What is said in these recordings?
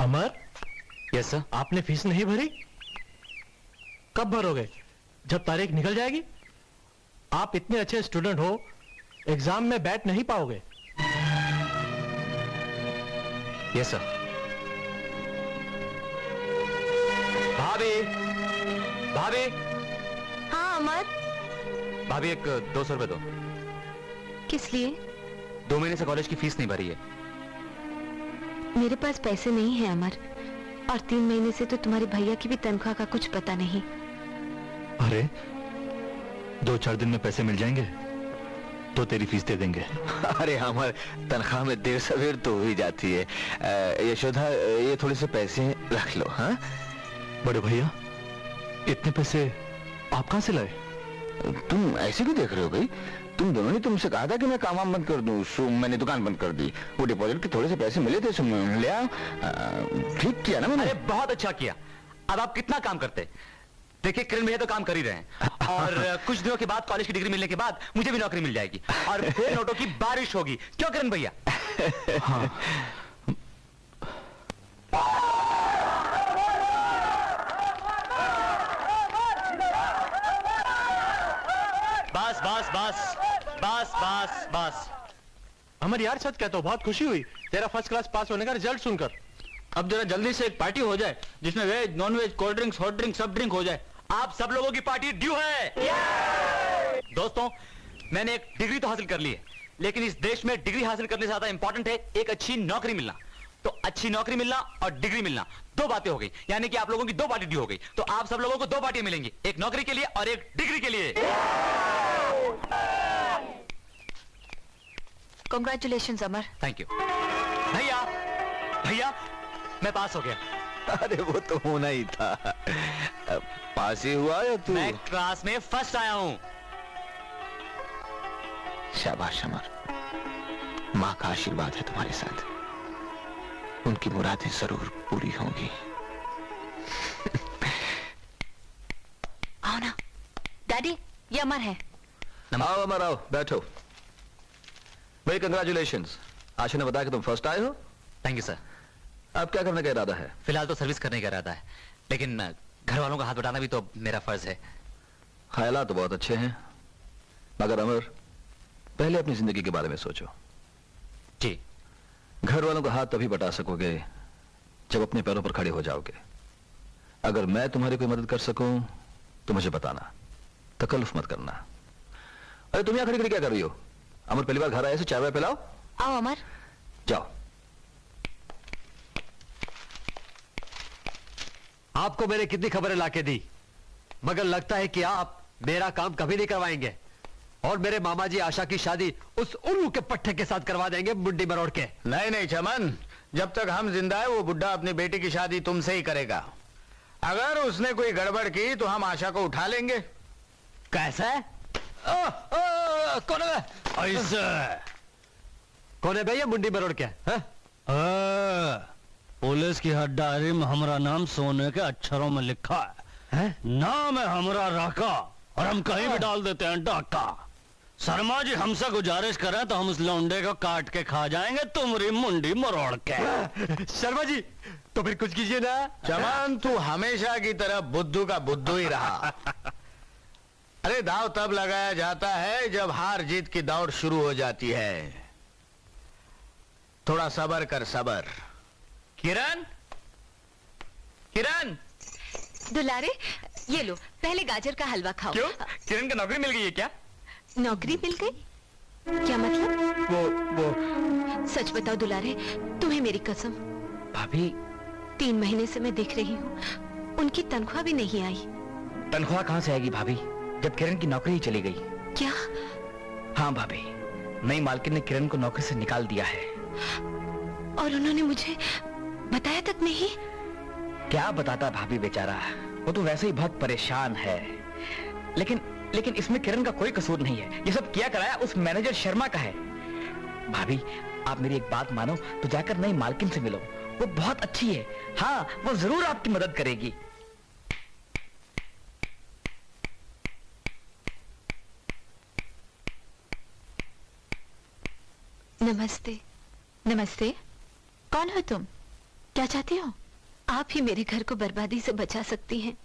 अमर, yes sir. आपने fees नहीं भरी? कब भरोगे? जब तारीख निकल जाएगी? आप इतने अच्छे स्टूडेंट हो, एग्जाम में बैठ नहीं पाओगे। Yes sir. भाभी, भाभी, हाँ अमर, भाभी एक 200 रुपए दो। किस लिए? 2 महीने से कॉलेज की फीस नहीं भरी है। मेरे पास पैसे नहीं है अमर, और 3 महीने से तो तुम्हारे भैया की भी तनख्वाह का कुछ पता नहीं। अरे 2-4 दिन में पैसे मिल जाएंगे तो तेरी फीस दे देंगे। अरे हमारे तनख्वाह में देर सवेर तो हो ही जाती है। यशोदा, ये थोड़े से पैसे रख लो। हाँ बड़े भैया, इतने पैसे आप कहां से लाए? तुम ऐसे क्यों देख रहे हो भाई? तुम दोनों ने तुमसे कहा था कि मैं काम वाम बंद कर दूं, सो मैंने दुकान बंद कर दी। वो डिपॉजिट के थोड़े से पैसे मिले थे, सो मैं ले आया। ठीक किया ना मैंने? अरे बहुत अच्छा किया। अब आप कितना काम करते? देखिए किरण भैया तो काम कर ही रहे हैं, और कुछ दिनों के बाद कॉलेज की डिग्री मिलने के बाद मुझे भी नौकरी मिल जाएगी और फिर नोटों की बारिश होगी। क्यों किरण भैया? हाँ। बस बस बस बस बस बस। अमर यार, सच कहता हूं, बहुत खुशी हुई तेरा फर्स्ट क्लास पास होने का रिजल्ट सुनकर। अब जरा जल्दी से एक पार्टी हो जाए जिसमें veg, non veg, cold drinks, hot drink, सब ड्रिंक हो जाए। आप सब लोगों की पार्टी ड्यू है। दोस्तों, मैंने एक डिग्री तो हासिल कर ली है, लेकिन इस देश में डिग्री हासिल करने से ज्यादा इंपॉर्टेंट है एक अच्छी नौकरी मिलना। तो अच्छी नौकरी मिलना और डिग्री मिलना, 2 बातें हो गई, यानी कि आप लोगों की 2 पार्टी ड्यू हो गई। तो आप सब लोगों को 2 पार्टियां मिलेंगी, एक नौकरी के लिए और एक डिग्री के लिए। Congratulations Amar. Thank you. भैया, भैया, मैं पास हो गया। अरे वो तो होना ही था। पास ही हुआ या तू? मैं क्लास में फर्स्ट आया हूं। शाबाश अमर, माँ का आशीर्वाद है तुम्हारे साथ, उनकी मुरादें जरूर पूरी होंगी। आओ ना डैडी, ये अमर है। आओ अमर, आओ बैठो। भाई कंग्रेचुलेशंस, आशा ने बताया कि तुम फर्स्ट आए हो। Thank you sir. अब क्या करने का इरादा है? फिलहाल तो सर्विस करने का इरादा है, लेकिन घर वालों का हाथ बटाना भी तो मेरा फर्ज है। ख्यालात तो बहुत अच्छे हैं, मगर अमर पहले अपनी जिंदगी के बारे में सोचो। जी। घर वालों का हाथ तभी बटा सकोगे जब अपने पैरों पर खड़े हो जाओगे। अगर मैं तुम्हारी कोई मदद कर सकूं तो मुझे बताना, तकल्लुफ मत करना। अरे तुम यहां खड़ी खड़ी क्या कर रही हो? अमर पहली बार घर आए, से चाय वाय पिलाओ। आओ अमर। जाओ। आपको मैंने कितनी खबरें लाके दी, मगर लगता है कि आप मेरा काम कभी नहीं करवाएंगे, और मेरे मामा जी आशा की शादी उस उल्लू के पट्टे के साथ करवा देंगे, मुंडी मरोड़ के। नहीं नहीं चमन, जब तक हम जिंदा है वो बुड्ढा अपनी बेटी की शादी तुमसे ही करेगा। अगर उसने कोई गड़बड़ की तो हम आशा को उठा लेंगे। कैसे? कौन है? ऐसे कौन है भैया मुंडी मरोड़ के? पुलिस की हद डायरी में हमारा नाम सोने के अक्षरों में लिखा है। नाम है हमारा राका, और हम कहीं भी डाल देते हैं डाका। शर्मा जी हमसे गुजारिश करें तो हम उस लौंडे को काट के खा जाएंगे, तुम्हारी मुंडी मरोड़ के। शर्मा जी तो फिर कुछ कीजिए ना। चमन, तू हमेशा की तरह बुद्धू का बुद्धू ही रहा। अरे दाव तब लगाया जाता है जब हार जीत की दौड़ शुरू हो जाती है। थोड़ा सबर कर, सबर। किरण, किरण। दुलारे, ये लो, पहले गाजर का हलवा खाओ। क्यों? किरण को नौकरी मिल गई है क्या? नौकरी मिल गई? क्या मतलब? वो सच बताओ दुलारे, तुम्हें मेरी कसम। भाभी, 3 महीने से मैं देख रही हूँ, उनकी तनख्वाह भी नहीं आई। तनख्वाह कहां से आएगी भाभी, जब किरण की नौकरी ही चली गई। क्या? हाँ भाभी, नई मालकिन ने किरण को नौकरी से निकाल दिया है। और उन्होंने मुझे बताया तक नहीं? क्या बताता भाभी, बेचारा वो तो वैसे ही बहुत परेशान है। लेकिन इसमें किरण का कोई कसूर नहीं है, ये सब किया कराया उस मैनेजर शर्मा का है। भाभी, आप मेरी एक बात मानो तो जाकर नई मालकिन से मिलो, वो बहुत अच्छी है। हाँ, वो जरूर आपकी मदद करेगी। नमस्ते। नमस्ते, कौन हो तुम? क्या चाहती हो? आप ही मेरे घर को बर्बादी से बचा सकती हैं।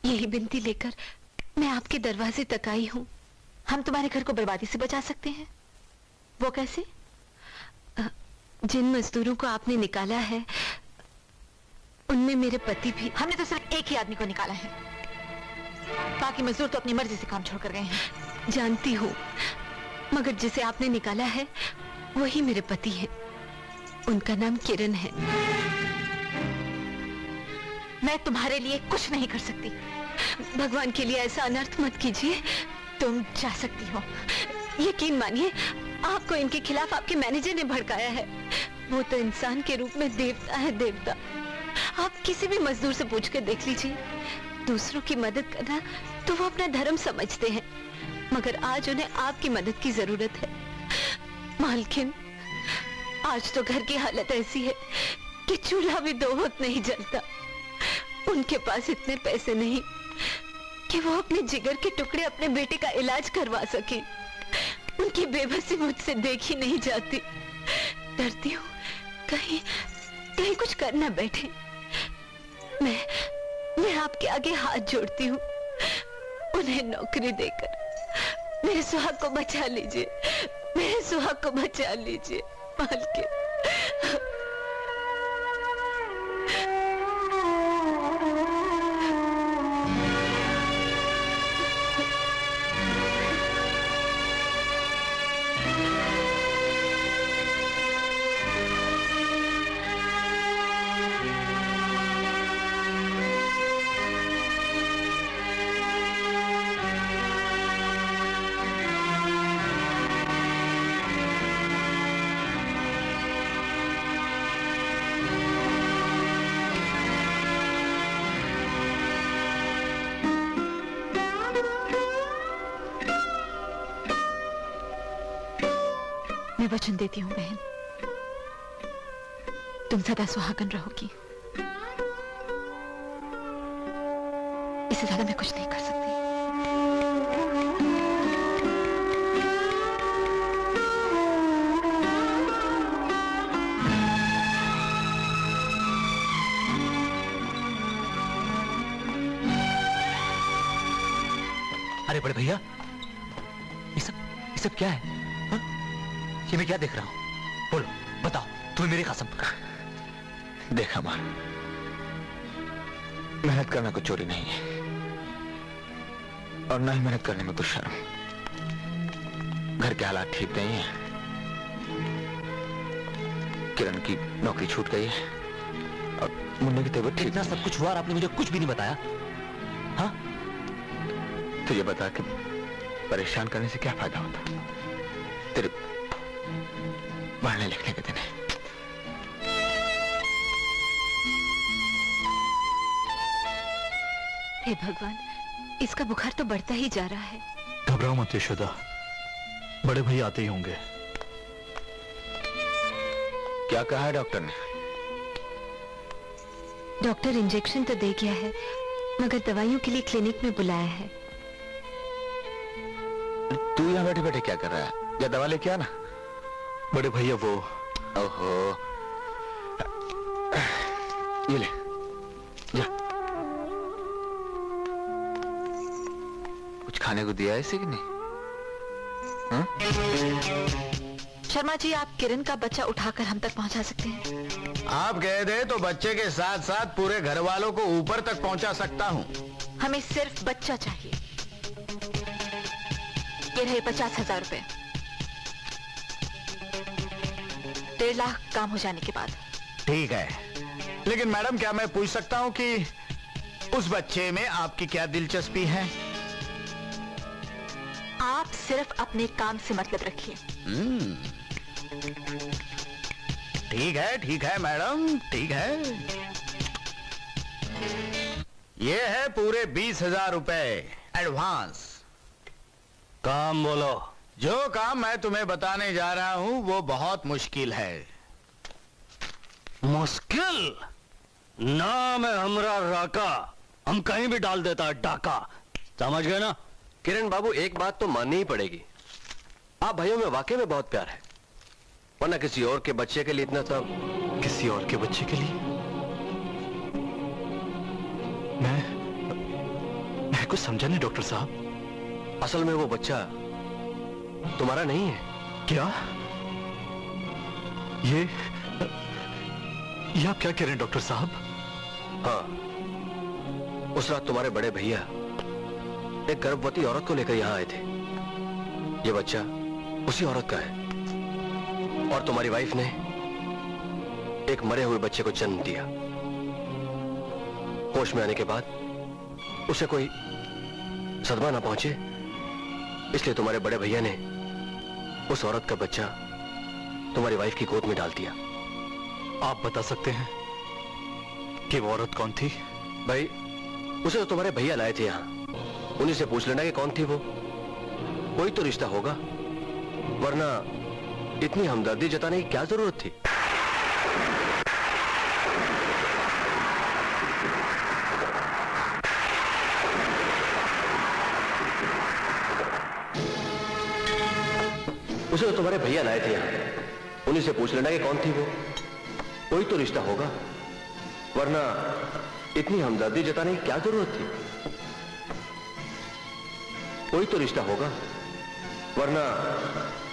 यही विनती लेकर मैं आपके दरवाजे तक आई हूँ। हम तुम्हारे घर को बर्बादी से बचा सकते हैं। वो कैसे? जिन मजदूरों को आपने निकाला है उनमें मेरे पति भी। हमने तो सिर्फ एक ही आदमी को निकाला है, बाकी मजदूर तो अपनी मर्जी से काम छोड़कर गए हैं। जानती हूँ, मगर जिसे आपने निकाला है वही मेरे पति है। उनका नाम किरण है। मैं तुम्हारे लिए कुछ नहीं कर सकती। भगवान के लिए ऐसा अनर्थ मत कीजिए। तुम जा सकती हो। यकीन मानिए, आपको इनके खिलाफ आपके मैनेजर ने भड़काया है। वो तो इंसान के रूप में देवता है, देवता। आप किसी भी मजदूर से पूछ कर देख लीजिए। दूसरों की मदद करना तो वो अपना धर्म समझते हैं, मगर आज उन्हें आपकी मदद की जरूरत है। मालकिन, आज तो घर की हालत ऐसी है कि चूल्हा भी 2 वक्त नहीं जलता। उनके पास इतने पैसे नहीं कि वो अपने जिगर के टुकड़े अपने बेटे का इलाज करवा सके। उनकी बेबसी मुझसे देखी नहीं जाती। डरती हूँ कहीं कहीं कुछ कर न बैठे। मैं आपके आगे हाथ जोड़ती हूँ, उन्हें नौकरी देकर मेरे सुहाग को बचा लीजिए। मेरे सुहाग को बचा लीजिए मालकिन। मैं वचन देती हूँ बहन, तुम सदा सुहागन रहोगी। इससे ज्यादा मैं कुछ नहीं कर सकती। अरे बड़े भैया, ये सब क्या है? हा? ये मैं क्या देख रहा हूं? बोलो, बताओ, तुम्हें मेरी कसम। देखा मां, मेहनत करना कोई चोरी नहीं है, और ना ही मेहनत करने में कुछ शर्म। घर के हालात ठीक नहीं है, किरण की नौकरी छूट गई है, और मुन्ने की तबीयत ठीक। इतना सब कुछ हुआ और आपने मुझे कुछ भी नहीं बताया। हाँ, तो ये बता कि परेशान करने से क्या फायदा होता? तेरे पढ़ने लिखने के दिन है। हे भगवान, इसका बुखार तो बढ़ता ही जा रहा है। घबराओ मत यशोदा, बड़े भैया आते ही होंगे। क्या कहा है डॉक्टर ने? डॉक्टर इंजेक्शन तो दे गया है, मगर दवाइयों के लिए क्लिनिक में बुलाया है। तू यहाँ बैठे बैठे क्या कर रहा है? या दवा लेके आना। बड़े भैया वो। ओहो, ये ले जा। कुछ खाने को दिया है इसे कि नहीं? हाँ? शर्मा जी, आप किरण का बच्चा उठाकर हम तक पहुंचा सकते हैं? आप कह दे तो बच्चे के साथ साथ पूरे घर वालों को ऊपर तक पहुंचा सकता हूं। हमें सिर्फ बच्चा चाहिए। ये रहे 50,000 रुपए। 1.5 लाख काम हो जाने के बाद। ठीक है, लेकिन मैडम क्या मैं पूछ सकता हूं कि उस बच्चे में आपकी क्या दिलचस्पी है? आप सिर्फ अपने काम से मतलब रखिए। ठीक है मैडम, ठीक है। ये है पूरे 20,000 रुपए एडवांस। काम बोलो। जो काम मैं तुम्हें बताने जा रहा हूं वो बहुत मुश्किल है। मुश्किल? नाम है हमरा राका, हम कहीं भी डाल देता है डाका। समझ गए ना? किरण बाबू, एक बात तो माननी ही पड़ेगी, आप भाइयों में वाकई में बहुत प्यार है, वरना किसी और के बच्चे के लिए इतना सब। किसी और के बच्चे के लिए? मैं कुछ समझा नहीं डॉक्टर साहब। असल में वो बच्चा तुम्हारा नहीं है। क्या? ये आप क्या कह रहे हैं डॉक्टर साहब? हाँ, उस रात तुम्हारे बड़े भैया एक गर्भवती औरत को लेकर यहां आए थे। ये बच्चा उसी औरत का है और तुम्हारी वाइफ ने एक मरे हुए बच्चे को जन्म दिया। होश में आने के बाद उसे कोई सदमा ना पहुंचे, इसलिए तुम्हारे बड़े भैया ने उस औरत का बच्चा तुम्हारी वाइफ की गोद में डाल दिया। आप बता सकते हैं कि वो औरत कौन थी? भाई, उसे तो तुम्हारे भैया लाए थे यहां, उन्हीं से पूछ लेना कि कौन थी वो। कोई तो रिश्ता होगा, वरना इतनी हमदर्दी जताने की क्या जरूरत थी? उसे तो तुम्हारे भैया लाए थे यहां, उन्हीं से पूछ लेना कि कौन थी वो। कोई तो रिश्ता होगा, वरना इतनी हमदर्दी जताने की क्या जरूरत थी? कोई तो रिश्ता होगा, वरना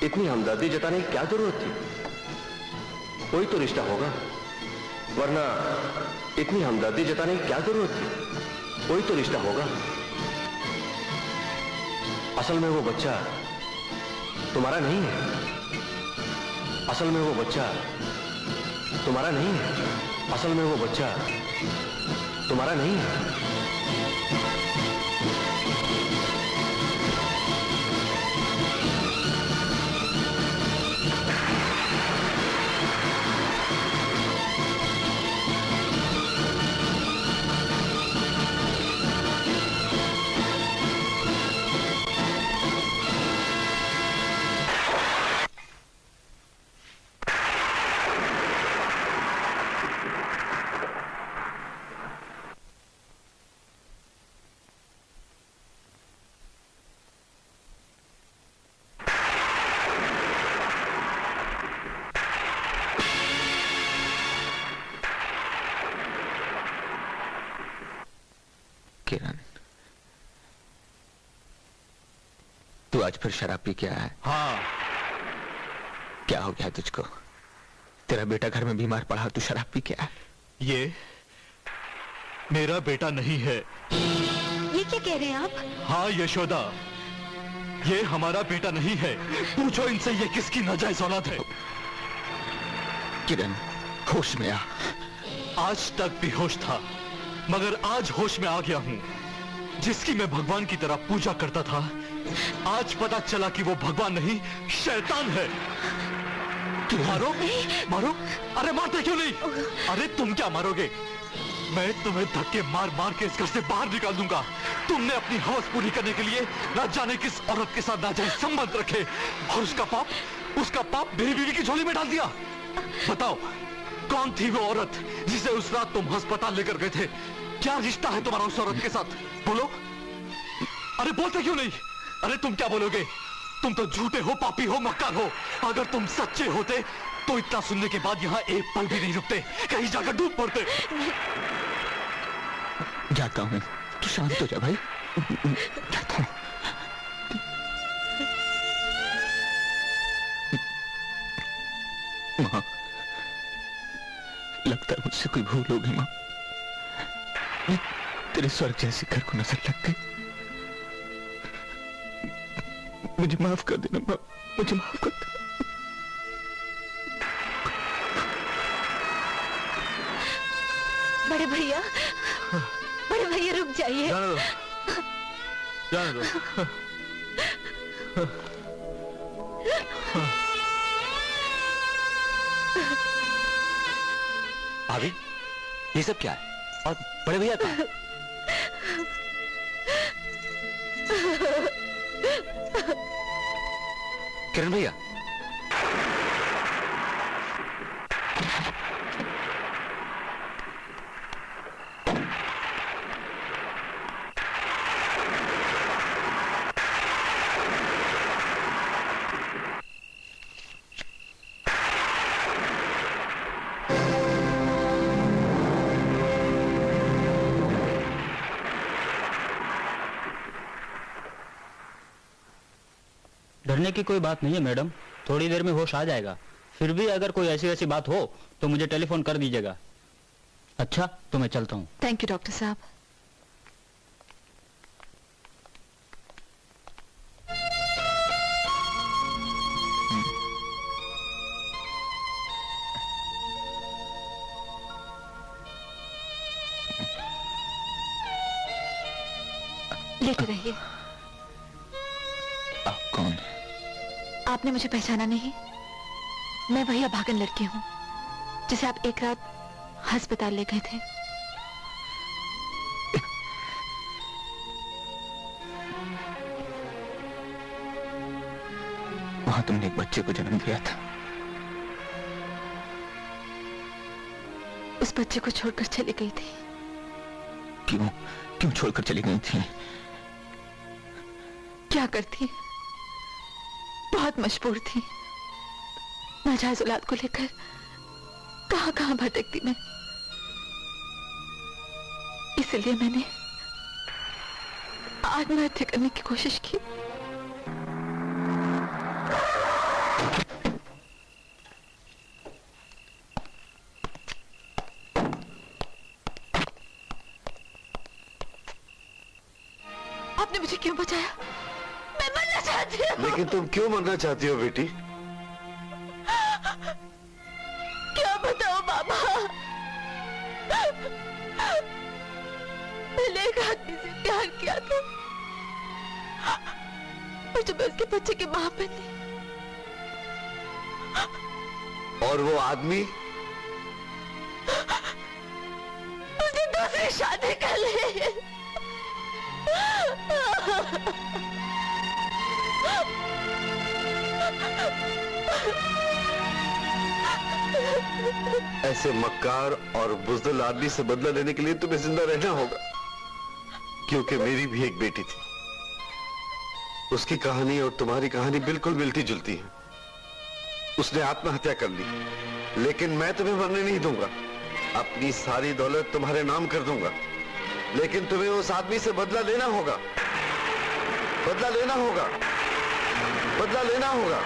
इतनी हमदर्दी जताने की क्या जरूरत थी? कोई तो रिश्ता होगा, वरना इतनी हमदर्दी जताने की क्या जरूरत थी? कोई तो रिश्ता होगा। असल में वो बच्चा तुम्हारा नहीं है। असल में वो बच्चा तुम्हारा नहीं है। असल में वो बच्चा तुम्हारा नहीं है। किरण, तू आज फिर शराब पी के आया है? हाँ। क्या हो गया तुझको? तेरा बेटा घर में बीमार पड़ा, तू शराब पी के आया? ये मेरा बेटा नहीं है। ये क्या कह रहे हैं आप? हाँ यशोदा, ये हमारा बेटा नहीं है। पूछो इनसे ये किसकी नाजायज औलाद है। किरण, होश में आ। आज तक बेहोश था, मगर आज होश में आ गया हूं। जिसकी मैं भगवान की तरह पूजा करता था, आज पता चला कि वो भगवान नहीं, शैतान है। मारो, मारो। अरे मारते क्यों नहीं? अरे तुम क्या मारोगे? मैं तुम्हें धक्के मार मार के इस घर से बाहर निकाल दूंगा। तुमने अपनी हवस पूरी करने के लिए न जाने किस औरत के साथ नाजायज संबंध रखे, और उसका पाप मेरी बीवी की झोली में डाल दिया। बताओ, कौन थी वो औरत जिसे उस रात तुम अस्पताल लेकर गए थे? क्या रिश्ता है तुम्हारा उस औरत के साथ? बोलो। अरे बोलते क्यों नहीं? अरे तुम क्या बोलोगे? तुम तो झूठे हो, पापी हो, मक्कार हो। अगर तुम सच्चे होते तो इतना सुनने के बाद यहाँ एक पल भी नहीं रुकते, कहीं जाकर डूब पड़ते। जाता हूँ, तू शांत हो जा भाई। जाता हूँ। माँ, लगता है मुझसे कोई भूल होगी माँ। तेरे स्वर्ग जैसी घर को नजर लग गई। मुझे माफ कर देना माँ, मुझे माफ कर देना। बड़े भैया, बड़े भैया रुक जाइए। जाने दो, जाने दो। भाभी, ये सब क्या है? और बड़े भैया कहाँ हैं? किरण भैया, डरने की कोई बात नहीं है मैडम, थोड़ी देर में होश आ जाएगा। फिर भी अगर कोई ऐसी वैसी बात हो तो मुझे टेलीफोन कर दीजिएगा। अच्छा, तो मैं चलता हूँ। थैंक यू डॉक्टर साहब। लेटे रहिए। आप कौन? आपने मुझे पहचाना नहीं? मैं वही अभागन लड़की हूँ जिसे आप एक रात अस्पताल ले गए थे। वहां तुमने एक बच्चे को जन्म दिया था। उस बच्चे को छोड़कर चली गई थी। क्यों क्यों छोड़कर चली गई थी? क्या करती, बहुत मजबूर थी। नाजायज औलाद को लेकर कहां कहां भटकती मैं। इसलिए मैंने आत्महत्या करने की कोशिश की। आपने मुझे क्यों बचाया? मैं मरना चाहती हूँ। लेकिन तुम क्यों मरना चाहती हो बेटी? क्या बताओ बाबा, मैंने एक आदमी से प्यार किया था और जब मैं उसके बच्चे की मां बनी, और वो आदमी उसने दूसरी शादी कर ली। ऐसे मक्कार और बुज़दिल आदमी से बदला लेने के लिए तुम्हें जिंदा रहना होगा, क्योंकि मेरी भी एक बेटी थी। उसकी कहानी और तुम्हारी कहानी बिल्कुल मिलती जुलती है। उसने आत्महत्या कर ली, लेकिन मैं तुम्हें मरने नहीं दूंगा। अपनी सारी दौलत तुम्हारे नाम कर दूंगा, लेकिन तुम्हें उस आदमी से बदला लेना होगा। बदला लेना होगा, बदला लेना होगा।